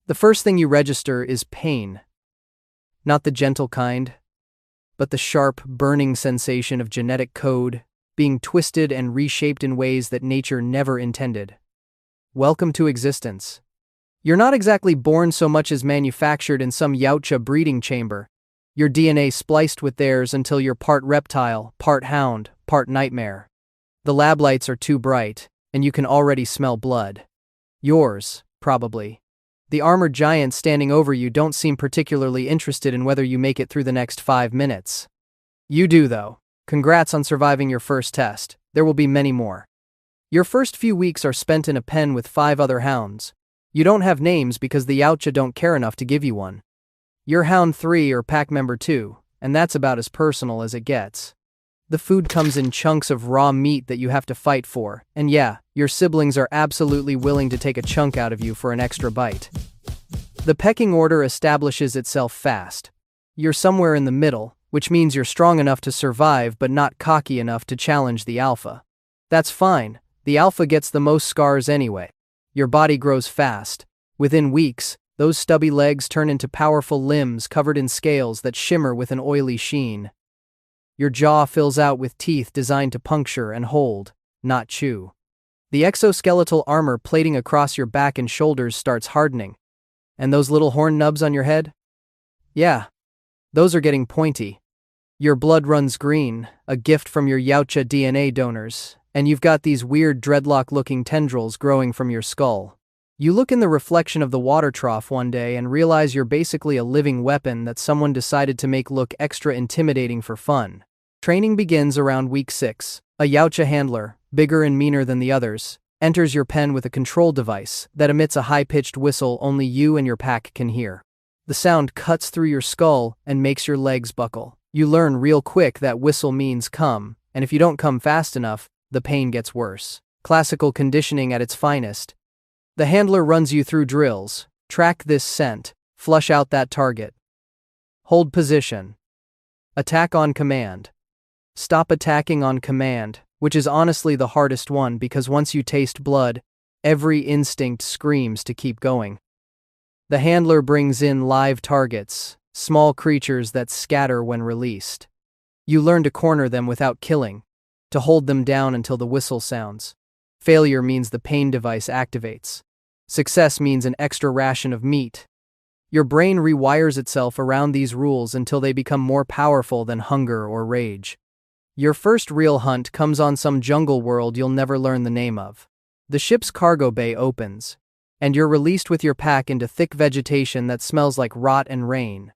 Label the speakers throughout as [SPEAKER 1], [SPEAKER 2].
[SPEAKER 1] The first thing you register is pain. Not the gentle kind, but the sharp, burning sensation of genetic code being twisted and reshaped in ways that nature never intended. Welcome to existence. You're not exactly born so much as manufactured in some Yautja breeding chamber. Your DNA spliced with theirs until you're part reptile, part hound, part nightmare. The lab lights are too bright, and you can already smell blood. Yours, probably. The armored giants standing over you don't seem particularly interested in whether you make it through the next 5 minutes. You do, though. Congrats on surviving your first test. There will be many more. Your first few weeks are spent in a pen with 5 other hounds. You don't have names because the Yautja don't care enough to give you one. You're Hound 3 or Pack Member 2, and that's about as personal as it gets. The food comes in chunks of raw meat that you have to fight for, and yeah, your siblings are absolutely willing to take a chunk out of you for an extra bite. The pecking order establishes itself fast. You're somewhere in the middle, which means you're strong enough to survive but not cocky enough to challenge the alpha. That's fine, the alpha gets the most scars anyway. Your body grows fast. Within weeks, those stubby legs turn into powerful limbs covered in scales that shimmer with an oily sheen. Your jaw fills out with teeth designed to puncture and hold, not chew. The exoskeletal armor plating across your back and shoulders starts hardening. And those little horn nubs on your head? Yeah, those are getting pointy. Your blood runs green, a gift from your Yautja DNA donors, and you've got these weird dreadlock-looking tendrils growing from your skull. You look in the reflection of the water trough one day and realize you're basically a living weapon that someone decided to make look extra intimidating for fun. Training begins around week 6. A Yautja handler, bigger and meaner than the others, enters your pen with a control device that emits a high-pitched whistle only you and your pack can hear. The sound cuts through your skull and makes your legs buckle. You learn real quick that whistle means come, and if you don't come fast enough, the pain gets worse. Classical conditioning at its finest. The handler runs you through drills. Track this scent. Flush out that target. Hold position. Attack on command. Stop attacking on command, which is honestly the hardest one because once you taste blood, every instinct screams to keep going. The handler brings in live targets, small creatures that scatter when released. You learn to corner them without killing, to hold them down until the whistle sounds. Failure means the pain device activates. Success means an extra ration of meat. Your brain rewires itself around these rules until they become more powerful than hunger or rage. Your first real hunt comes on some jungle world you'll never learn the name of. The ship's cargo bay opens, and you're released with your pack into thick vegetation that smells like rot and rain.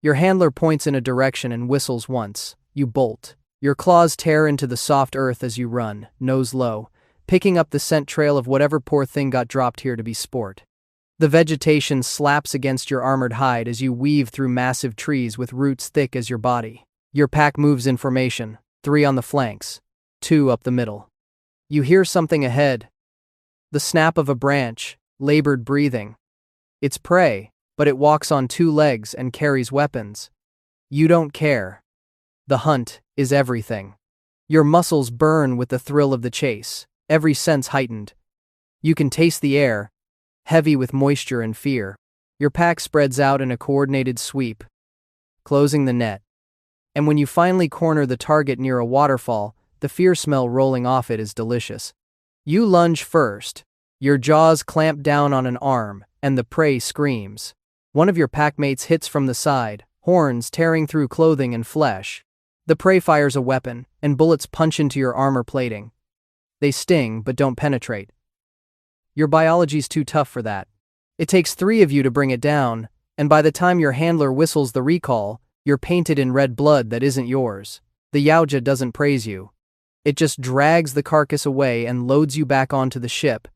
[SPEAKER 1] Your handler points in a direction and whistles once. You bolt. Your claws tear into the soft earth as you run, nose low, picking up the scent trail of whatever poor thing got dropped here to be sport. The vegetation slaps against your armored hide as you weave through massive trees with roots thick as your body. Your pack moves in formation, 3 on the flanks, 2 up the middle. You hear something ahead. The snap of a branch, labored breathing. It's prey, but it walks on 2 legs and carries weapons. You don't care. The hunt is everything. Your muscles burn with the thrill of the chase, every sense heightened. You can taste the air, heavy with moisture and fear. Your pack spreads out in a coordinated sweep, closing the net. And when you finally corner the target near a waterfall, the fear smell rolling off it is delicious. You lunge first. Your jaws clamp down on an arm, and the prey screams. One of your packmates hits from the side, horns tearing through clothing and flesh. The prey fires a weapon, and bullets punch into your armor plating. They sting but don't penetrate. Your biology's too tough for that. It takes 3 of you to bring it down, and by the time your handler whistles the recall, you're painted in red blood that isn't yours. The Yautja doesn't praise you. It just drags the carcass away and loads you back onto the ship.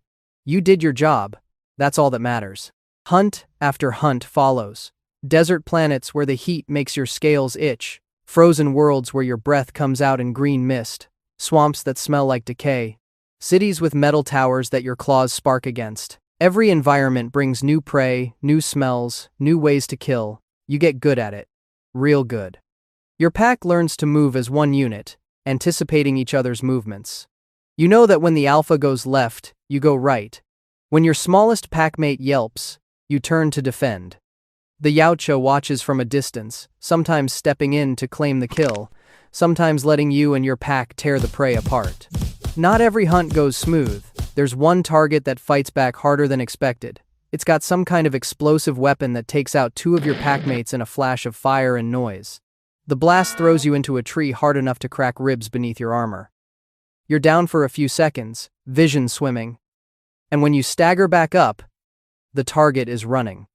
[SPEAKER 1] You did your job. That's all that matters. Hunt after hunt follows. Desert planets where the heat makes your scales itch. Frozen worlds where your breath comes out in green mist. Swamps that smell like decay. Cities with metal towers that your claws spark against. Every environment brings new prey, new smells, new ways to kill. You get good at it. Real good. Your pack learns to move as one unit, anticipating each other's movements. You know that when the alpha goes left, you go right. When your smallest packmate yelps, You turn to defend. The Yautja watches from a distance, sometimes stepping in to claim the kill, sometimes letting you and your pack tear the prey apart. Not every hunt goes smooth. There's one target that fights back harder than expected. It's got some kind of explosive weapon that takes out two of your packmates in a flash of fire and noise. The blast throws you into a tree hard enough to crack ribs beneath your armor. You're down for a few seconds, vision swimming. And when you stagger back up, the target is running.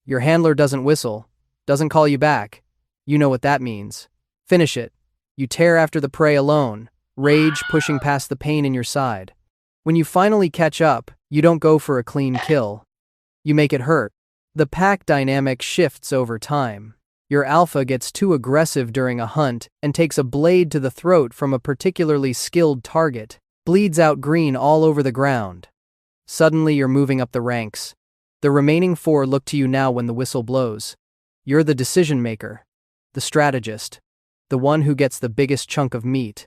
[SPEAKER 1] Your handler doesn't whistle, doesn't call you back. You know what that means. Finish it. You tear after the prey alone, rage pushing past the pain in your side. When you finally catch up, you don't go for a clean kill. You make it hurt. The pack dynamic shifts over time. Your alpha gets too aggressive during a hunt and takes a blade to the throat from a particularly skilled target, bleeds out green all over the ground. Suddenly you're moving up the ranks. The remaining 4 look to you now when the whistle blows. You're the decision maker, the strategist, the one who gets the biggest chunk of meat.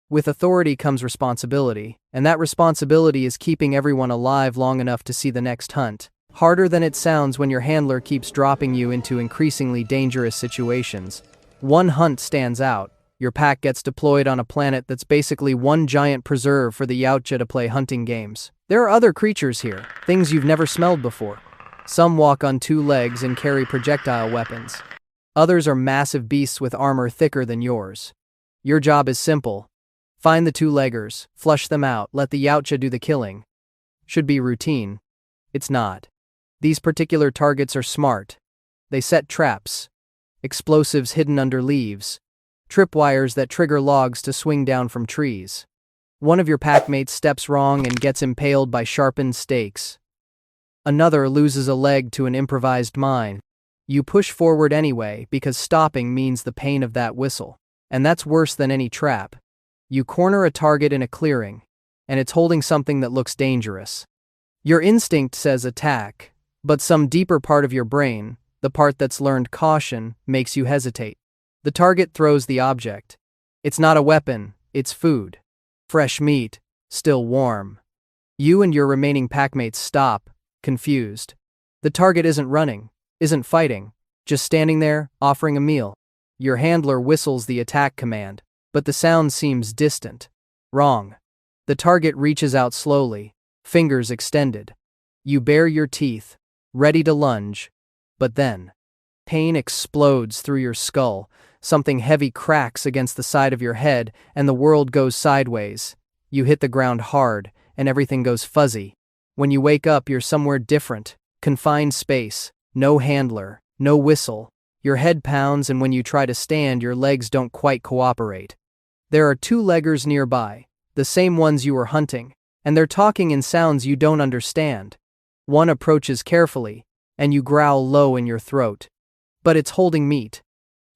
[SPEAKER 1] With authority comes responsibility, and that responsibility is keeping everyone alive long enough to see the next hunt. Harder than it sounds when your handler keeps dropping you into increasingly dangerous situations. One hunt stands out. Your pack gets deployed on a planet that's basically one giant preserve for the Yautja to play hunting games. There are other creatures here, things you've never smelled before. Some walk on 2 legs and carry projectile weapons. Others are massive beasts with armor thicker than yours. Your job is simple. Find the 2-leggers, flush them out, let the Yautja do the killing. Should be routine. It's not. These particular targets are smart. They set traps, explosives hidden under leaves, tripwires that trigger logs to swing down from trees. One of your packmates steps wrong and gets impaled by sharpened stakes. Another loses a leg to an improvised mine. You push forward anyway because stopping means the pain of that whistle. And that's worse than any trap. You corner a target in a clearing, and it's holding something that looks dangerous. Your instinct says attack, but some deeper part of your brain, the part that's learned caution, makes you hesitate. The target throws the object. It's not a weapon, it's food. Fresh meat, still warm. You and your remaining packmates stop, confused. The target isn't running, isn't fighting, just standing there, offering a meal. Your handler whistles the attack command, but the sound seems distant. Wrong. The target reaches out slowly, fingers extended. You bare your teeth, ready to lunge, but then pain explodes through your skull, something heavy cracks against the side of your head, and the world goes sideways. You hit the ground hard, and everything goes fuzzy. When you wake up, you're somewhere different, confined space, no handler, no whistle. Your head pounds, and when you try to stand, your legs don't quite cooperate. There are 2-leggers nearby, the same ones you were hunting, and they're talking in sounds you don't understand. One approaches carefully, and you growl low in your throat. But it's holding meat.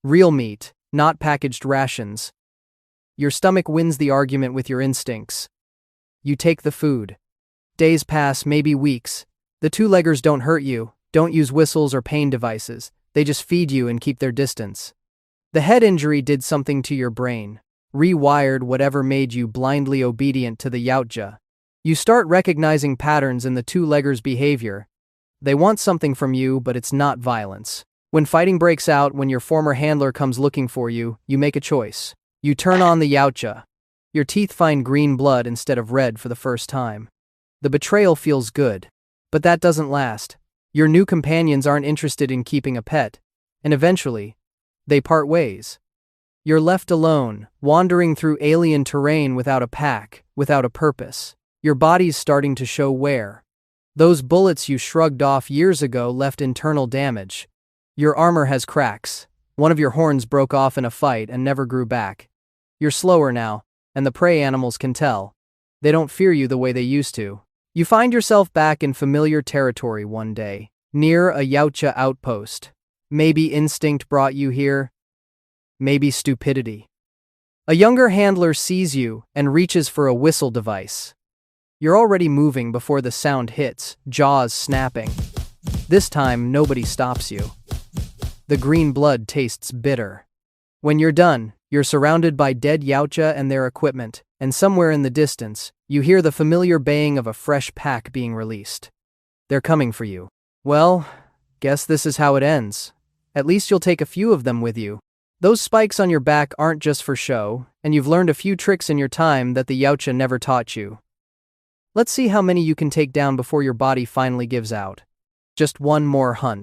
[SPEAKER 1] Real meat, not packaged rations. Your stomach wins the argument with your instincts. You take the food. Days pass, maybe weeks. The 2-leggers don't hurt you, don't use whistles or pain devices. They just feed you and keep their distance. The head injury did something to your brain, rewired whatever made you blindly obedient to the Yautja. You start recognizing patterns in the 2-leggers' behavior. They want something from you, but it's not violence. When fighting breaks out, when your former handler comes looking for you, you make a choice. You turn on the Yautja. Your teeth find green blood instead of red for the first time. The betrayal feels good, but that doesn't last. Your new companions aren't interested in keeping a pet, and eventually, they part ways. You're left alone, wandering through alien terrain without a pack, without a purpose. Your body's starting to show wear. Those bullets you shrugged off years ago left internal damage. Your armor has cracks. One of your horns broke off in a fight and never grew back. You're slower now, and the prey animals can tell. They don't fear you the way they used to. You find yourself back in familiar territory one day, near a Yautja outpost. Maybe instinct brought you here. Maybe stupidity. A younger handler sees you and reaches for a whistle device. You're already moving before the sound hits, jaws snapping. This time, nobody stops you. The green blood tastes bitter. When you're done, you're surrounded by dead Yautja and their equipment, and somewhere in the distance, you hear the familiar baying of a fresh pack being released. They're coming for you. Well, Guess this is how it ends. At least you'll take a few of them with you. Those spikes on your back aren't just for show, and you've learned a few tricks in your time that the Yautja never taught you. Let's see how many you can take down before your body finally gives out. Just one more hunt.